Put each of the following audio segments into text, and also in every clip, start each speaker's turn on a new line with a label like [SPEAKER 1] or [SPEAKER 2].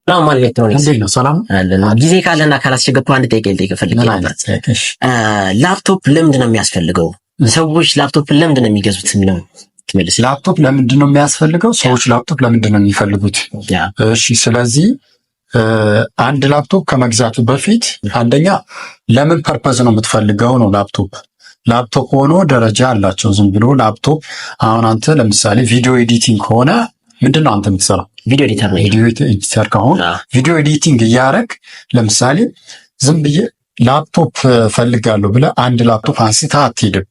[SPEAKER 1] ሰላም ኤሌክትሮኒክስ
[SPEAKER 2] እንዴት ነው? ሰላም
[SPEAKER 1] አለን። ጊዜ ካለና ካላስቸገርኩ አንድ ጥያቄ ልጠይቅ ፈልጌ ነበር። ላፕቶፕ ለምንድን ነው የሚያስፈልገው? ሰዎች ላፕቶፕ ለምንድን ነው የሚገዙት የሚለው ትመልስ።
[SPEAKER 2] ላፕቶፕ ለምንድን ነው የሚያስፈልገው? ሰዎች ላፕቶፕ ለምንድን ነው የሚፈልጉት? እሺ፣ ስለዚህ አንድ ላፕቶፕ ከመግዛቱ በፊት አንደኛ ለምን ፐርፐዝ ነው የምትፈልገው ነው። ላፕቶፕ ሆኖ ደረጃ አላቸው። ዝም ብሎ ላፕቶፕ አሁን አንተ ለምሳሌ ቪዲዮ ኤዲቲንግ ከሆነ ምንድን ነው አንተ የምትሰራው?
[SPEAKER 1] ቪዲዮ ኤዲተር ነው።
[SPEAKER 2] ቪዲዮ ኤዲተር ከሆነ ቪዲዮ ኤዲቲንግ እያረግ ለምሳሌ ዝም ብዬ ላፕቶፕ ፈልጋለሁ ብለህ አንድ ላፕቶፕ አንስተህ አትሄድም።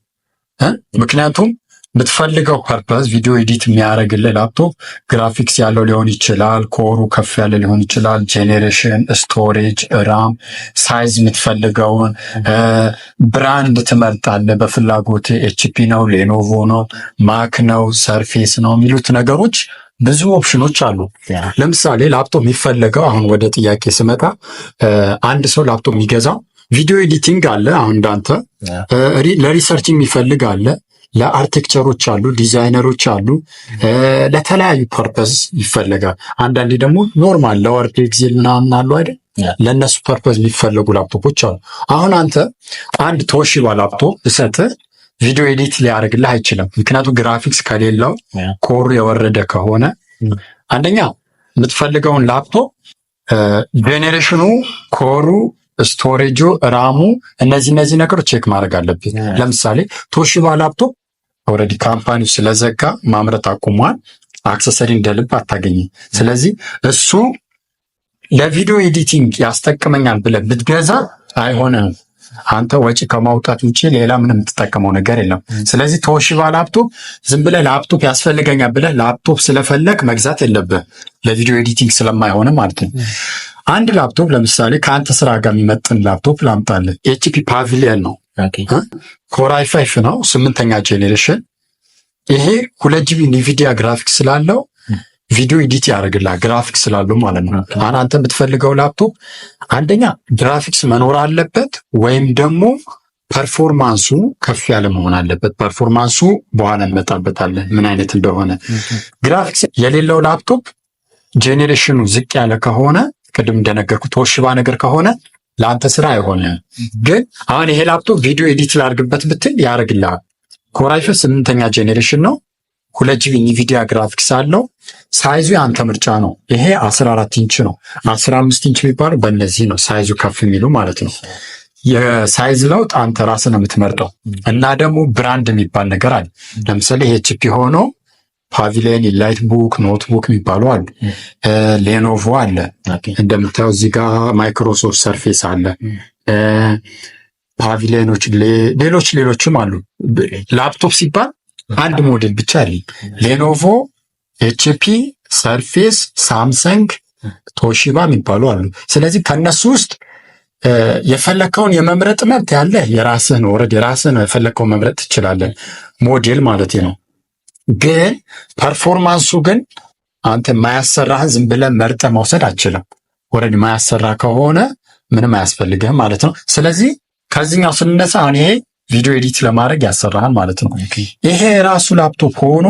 [SPEAKER 2] ምክንያቱም የምትፈልገው ፐርፐዝ ቪዲዮ ኤዲት የሚያደርግልህ ላፕቶፕ ግራፊክስ ያለው ሊሆን ይችላል፣ ኮሩ ከፍ ያለ ሊሆን ይችላል፣ ጄኔሬሽን፣ ስቶሬጅ፣ ራም፣ ሳይዝ የምትፈልገውን ብራንድ ትመርጣለህ በፍላጎት። ኤችፒ ነው፣ ሌኖቮ ነው፣ ማክ ነው፣ ሰርፌስ ነው የሚሉት ነገሮች ብዙ ኦፕሽኖች አሉ። ለምሳሌ ላፕቶፕ የሚፈለገው አሁን ወደ ጥያቄ ስመጣ አንድ ሰው ላፕቶፕ የሚገዛው ቪዲዮ ኤዲቲንግ አለ። አሁን እንዳንተ ለሪሰርች የሚፈልግ አለ፣ ለአርቴክቸሮች አሉ፣ ዲዛይነሮች አሉ፣ ለተለያዩ ፐርፐስ ይፈለጋል። አንዳንዴ ደግሞ ኖርማል ለወርድ ኤክሴል ምናምን አሉ አይደል? ለእነሱ ፐርፐስ የሚፈለጉ ላፕቶፖች አሉ። አሁን አንተ አንድ ቶሺባ ላፕቶፕ እሰጥህ ቪዲዮ ኤዲት ሊያደርግልህ አይችልም። ምክንያቱም ግራፊክስ ከሌለው ኮሩ የወረደ ከሆነ አንደኛ የምትፈልገውን ላፕቶፕ ጄኔሬሽኑ፣ ኮሩ፣ ስቶሬጁ፣ ራሙ እነዚህ ነገሮች ቼክ ማድረግ አለብን። ለምሳሌ ቶሺባ ላፕቶፕ ኦልሬዲ ካምፓኒው ስለዘጋ ማምረት አቁሟል። አክሰሰሪ እንደልብ አታገኝም። ስለዚህ እሱ ለቪዲዮ ኤዲቲንግ ያስጠቅመኛል ብለህ ብትገዛ አይሆንም። አንተ ወጪ ከማውጣት ውጭ ሌላ ምንም የምትጠቀመው ነገር የለም። ስለዚህ ቶሺባ ላፕቶፕ ዝም ብለህ ላፕቶፕ ያስፈልገኛል ብለህ ላፕቶፕ ስለፈለግ መግዛት የለብህ፣ ለቪዲዮ ኤዲቲንግ ስለማይሆን ማለት ነው። አንድ ላፕቶፕ ለምሳሌ ከአንተ ስራ ጋር የሚመጥን ላፕቶፕ ላምጣልህ። ኤችፒ ፓቪሊየን ነው፣ ኮር i5 ነው፣ 8ኛ ጄኔሬሽን። ይሄ 2GB ኒቪዲያ ግራፊክስ ስላለው ቪዲዮ ኤዲት ያደርግልሃል፣ ግራፊክስ ስላለው ማለት ነው። አንተ የምትፈልገው ላፕቶፕ አንደኛ ግራፊክስ መኖር አለበት፣ ወይም ደግሞ ፐርፎርማንሱ ከፍ ያለ መሆን አለበት። ፐርፎርማንሱ በኋላ እንመጣበታለን ምን አይነት እንደሆነ። ግራፊክስ የሌለው ላፕቶፕ ጄኔሬሽኑ ዝቅ ያለ ከሆነ ቅድም እንደነገርኩ ቶሺባ ነገር ከሆነ ለአንተ ስራ አይሆንም። ግን አሁን ይሄ ላፕቶፕ ቪዲዮ ኤዲት ላድርግበት ብትል ያደርግልሃል። ኮር i5 8ኛ ጄኔሬሽን ነው፣ 2GB ኒቪዲያ ግራፊክስ አለው። ሳይዙ የአንተ ምርጫ ነው። ይሄ 14 ኢንች ነው። 15 ኢንች የሚባለው በእነዚህ ነው፣ ሳይዙ ከፍ የሚሉ ማለት ነው። የሳይዝ ለውጥ አንተ ራስህ ነው የምትመርጠው። እና ደግሞ ብራንድ የሚባል ነገር አለ። ለምሳሌ ይሄ ኤችፒ ሆኖ ፓቪሊየን፣ ላይት ቡክ፣ ኖትቡክ የሚባሉ አሉ። ሌኖቮ አለ እንደምታየው እዚህ ጋር፣ ማይክሮሶፍት ሰርፌስ አለ፣ ፓቪሊየኖች፣ ሌሎችም አሉ። ላፕቶፕ ሲባል አንድ ሞዴል ብቻ አለ። ሌኖቮ፣ ኤችፒ፣ ሰርፌስ፣ ሳምሰንግ፣ ቶሺባ የሚባሉ አሉ። ስለዚህ ከነሱ ውስጥ የፈለከውን የመምረጥ መብት ያለ የራስህን የራስህን የፈለከውን መምረጥ ትችላለህ፣ ሞዴል ማለት ነው። ግን ፐርፎርማንሱ ግን አንተ ማያሰራህን ዝም ብለህ መርጠህ መውሰድ አትችልም። ኦልሬዲ ማያሰራ ከሆነ ምንም አያስፈልግህም ማለት ነው። ስለዚህ ከዚህኛው ስንነሳ አሁን ይሄ ቪዲዮ ኤዲት ለማድረግ ያሰራሃል ማለት ነው። ይሄ ራሱ ላፕቶፕ ሆኖ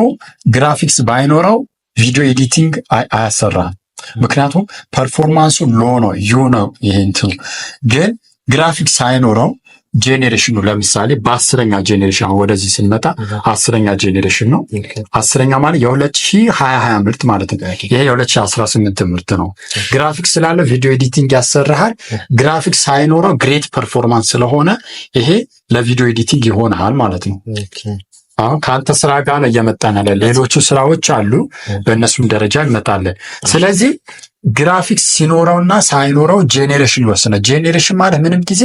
[SPEAKER 2] ግራፊክስ ባይኖረው ቪዲዮ ኤዲቲንግ አያሰራህም። ምክንያቱም ፐርፎርማንሱ ሎ ነው፣ ነው ይሄ እንትኑ። ግን ግራፊክስ ሳይኖረው ጄኔሬሽኑ ለምሳሌ በ10ኛ ጄኔሬሽን ወደዚህ ስንመጣ 10ኛ ጄኔሬሽን ነው። 10ኛ ማለት የ2020 ምርት ማለት ነው። ይሄ የ2018 ምርት ነው። ግራፊክስ ስላለ ቪዲዮ ኤዲቲንግ ያሰራሃል። ግራፊክስ ሳይኖረው ግሬት ፐርፎርማንስ ስለሆነ ይሄ ለቪዲዮ ኤዲቲንግ ይሆናል ማለት ነው። አሁን ከአንተ ስራ ጋር ነው እየመጣን ያለ። ሌሎቹ ስራዎች አሉ፣ በእነሱም ደረጃ እንመጣለን። ስለዚህ ግራፊክስ ሲኖረውና ሳይኖረው ጄኔሬሽን ይወስናል። ጄኔሬሽን ማለት ምንም ጊዜ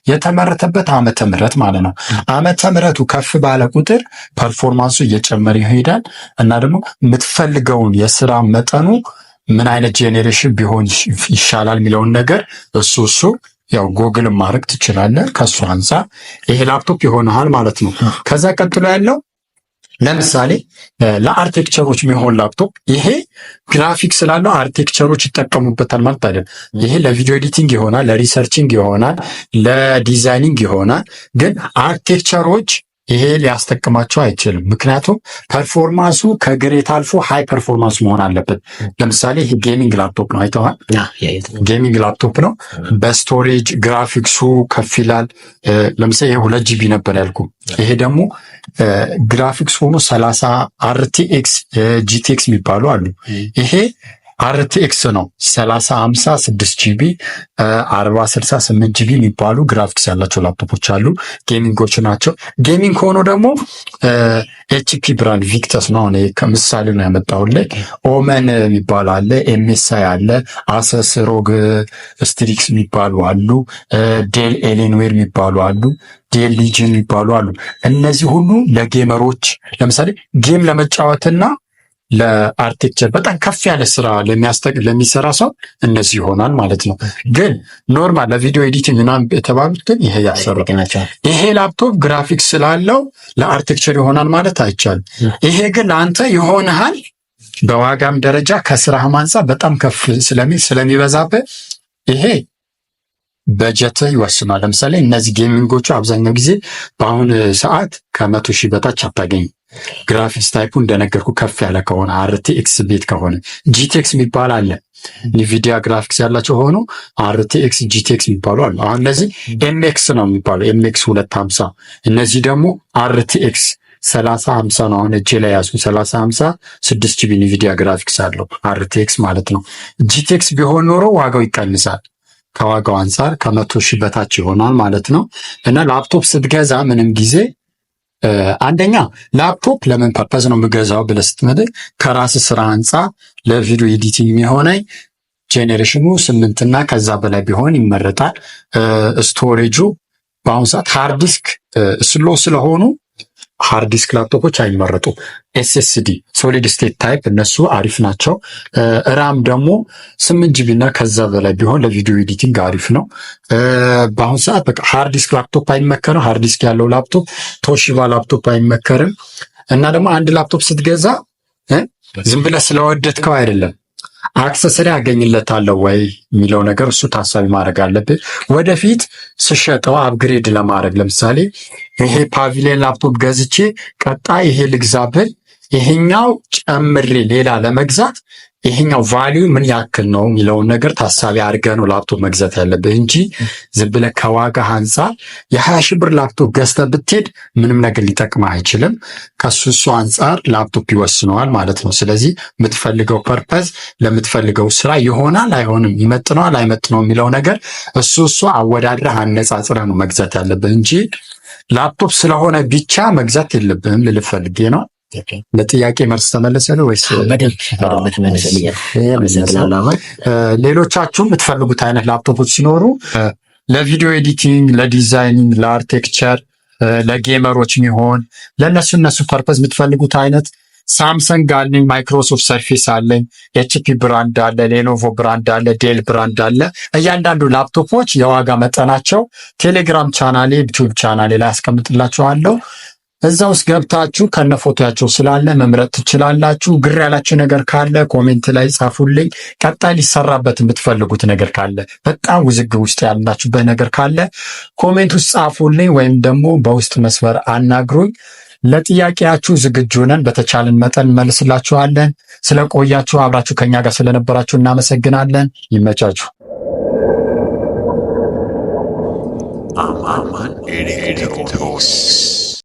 [SPEAKER 2] የተመረተበት ዓመተ ምህረት ማለት ነው። ዓመተ ምህረቱ ከፍ ባለ ቁጥር ፐርፎርማንሱ እየጨመረ ይሄዳል እና ደግሞ የምትፈልገውን የስራ መጠኑ ምን አይነት ጄኔሬሽን ቢሆን ይሻላል የሚለውን ነገር እሱ ያው ጎግል ማድረግ ትችላለህ። ከሱ አንፃር ይሄ ላፕቶፕ ይሆናል ማለት ነው። ከዛ ቀጥሎ ያለው ለምሳሌ ለአርቴክቸሮች የሚሆን ላፕቶፕ፣ ይሄ ግራፊክስ ስላለው አርቴክቸሮች ይጠቀሙበታል ማለት አይደለም። ይሄ ለቪዲዮ ኤዲቲንግ ይሆናል፣ ለሪሰርችንግ ይሆናል፣ ለዲዛይኒንግ ይሆናል። ግን አርቴክቸሮች ይሄ ሊያስጠቅማቸው አይችልም። ምክንያቱም ፐርፎርማንሱ ከግሬት አልፎ ሃይ ፐርፎርማንስ መሆን አለበት። ለምሳሌ ይሄ ጌሚንግ ላፕቶፕ ነው፣ አይተዋል። ጌሚንግ ላፕቶፕ ነው። በስቶሬጅ ግራፊክሱ ከፍ ይላል። ለምሳሌ ይሄ 2 ጂቢ ነበር ያልኩ። ይሄ ደግሞ ግራፊክስ ሆኖ 30 RTX GTX የሚባሉ አሉ። ይሄ RTX ነው 3050 6 ጂቢ 4060 8 ጂቢ የሚባሉ ግራፊክስ ያላቸው ላፕቶፖች አሉ። ጌሚንጎች ናቸው። ጌሚንግ ሆኖ ደግሞ HP ብራንድ ቪክተስ ነው። እኔ ከምሳሌ ነው ያመጣሁልህ። ኦመን የሚባል አለ፣ MSI አለ፣ አሰስ ሮግ ስትሪክስ የሚባሉ አሉ፣ ዴል ኤሌንዌር የሚባሉ አሉ፣ ዴል ሊጅን የሚባሉ አሉ። እነዚህ ሁሉ ለጌመሮች ለምሳሌ ጌም ለመጫወትና ለአርክቴክቸር በጣም ከፍ ያለ ስራ ለሚሰራ ሰው እነዚህ ይሆናል ማለት ነው። ግን ኖርማል ለቪዲዮ ኤዲቲንግ ምናምን የተባሉት ግን ይሄ ያሰሩት ናቸው። ይሄ ላፕቶፕ ግራፊክስ ስላለው ለአርክቴክቸር ይሆናል ማለት አይቻልም። ይሄ ግን ለአንተ ይሆንሃል። በዋጋም ደረጃ ከስራህም አንፃር በጣም ከፍ ስለሚበዛበት ይሄ በጀት ይወስናል። ለምሳሌ እነዚህ ጌሚንጎቹ አብዛኛው ጊዜ በአሁን ሰዓት ከ100,000 በታች አታገኝም። ግራፊክስ ታይፑ እንደነገርኩ ከፍ ያለ ከሆነ RTX ቤት ከሆነ GTX የሚባል አለ። ኒቪዲያ ግራፊክስ ያላቸው ሆኖ RTX GTX የሚባሉ አሉ። አሁን እነዚህ MX ነው የሚባለው MX 250። እነዚህ ደግሞ RTX 3050 ነው። አሁን እጄ ላይ ያዙ 3050 6 ጂቢ ኒቪዲያ ግራፊክስ አለው RTX ማለት ነው። GTX ቢሆን ኖሮ ዋጋው ይቀንሳል። ከዋጋው አንፃር ከ100,000 በታች ይሆናል ማለት ነው። እና ላፕቶፕ ስትገዛ ምንም ጊዜ አንደኛ ላፕቶፕ ለምን ፐርፐዝ ነው የምገዛው ብለህ ስትመጣ ከራስ ስራ አንፃር ለቪዲዮ ኤዲቲንግ የሚሆነኝ ጄኔሬሽኑ 8 እና ከዛ በላይ ቢሆን ይመረጣል። ስቶሬጁ በአሁኑ ሰዓት ሃርድ ዲስክ ስሎ ስለሆኑ ሃርድ ዲስክ ላፕቶፖች አይመረጡም። SSD ሶሊድ ስቴት ታይፕ እነሱ አሪፍ ናቸው። ራም ደግሞ 8 ጂቢ እና ከዛ በላይ ቢሆን ለቪዲዮ ኤዲቲንግ አሪፍ ነው። በአሁኑ ሰዓት በቃ ሃርድ ዲስክ ላፕቶፕ አይመከርም። ሃርድ ዲስክ ያለው ላፕቶፕ ቶሺባ ላፕቶፕ አይመከርም። እና ደግሞ አንድ ላፕቶፕ ስትገዛ ዝም ብለህ ስለወደድከው አይደለም አክሰሰሪ አገኝለታለሁ ወይ የሚለው ነገር እሱ ታሳቢ ማድረግ አለብህ። ወደፊት ስሸጠው አፕግሬድ ለማድረግ ለምሳሌ ይሄ ፓቪሊየን ላፕቶፕ ገዝቼ ቀጣይ ይሄ ልግዛብል ይሄኛው ጨምሬ ሌላ ለመግዛት ይሄኛው ቫልዩ ምን ያክል ነው የሚለውን ነገር ታሳቢ አድርገህ ነው ላፕቶፕ መግዛት ያለብህ እንጂ ዝም ብለህ ከዋጋ አንፃር የ20,000 ብር ላፕቶፕ ገዝተህ ብትሄድ ምንም ነገር ሊጠቅምህ አይችልም። ከሱ አንፃር ላፕቶፕ ይወስነዋል ማለት ነው። ስለዚህ የምትፈልገው ፐርፐዝ ለምትፈልገው ስራ ይሆናል አይሆንም፣ ይመጥነዋል አይመጥነው የሚለው ነገር እሱ አወዳድረህ አነጻጽረህ ነው መግዛት ያለብህ እንጂ ላፕቶፕ ስለሆነ ብቻ መግዛት የለብህም ልልህ ፈልጌ ነው። ለጥያቄ መልስ ተመለሰልህ ወይስ?
[SPEAKER 1] በደንብ ተመለሰልኝ።
[SPEAKER 2] ሌሎቻችሁ የምትፈልጉት አይነት ላፕቶፖች ሲኖሩ ለቪዲዮ ኤዲቲንግ፣ ለዲዛይኒንግ፣ ለአርክቴክቸር፣ ለጌመሮች የሚሆን ለእነሱ ፐርፐዝ የምትፈልጉት አይነት ሳምሰንግ አለኝ፣ ማይክሮሶፍት ሰርፌስ አለኝ፣ HP ብራንድ አለ፣ ሌኖቮ ብራንድ አለ፣ ዴል ብራንድ አለ። እያንዳንዱ ላፕቶፖች የዋጋ መጠናቸው ቴሌግራም ቻናሌ፣ ዩቲዩብ ቻናሌ ላይ አስቀምጥላችኋለሁ። እዛ ውስጥ ገብታችሁ ከነፎቶያቸው ስላለ መምረጥ ትችላላችሁ። ግር ያላችሁ ነገር ካለ ኮሜንት ላይ ጻፉልኝ። ቀጣይ ሊሰራበት የምትፈልጉት ነገር ካለ በጣም ውዝግብ ውስጥ ያላችሁበት ነገር ካለ ኮሜንት ውስጥ ጻፉልኝ፣ ወይም ደግሞ በውስጥ መስመር አናግሩኝ። ለጥያቄያችሁ ዝግጁ ነን። በተቻለን መጠን መልስላችኋለን። ስለቆያችሁ አብራችሁ ከኛ ጋር ስለነበራችሁ እናመሰግናለን። ይመቻችሁ።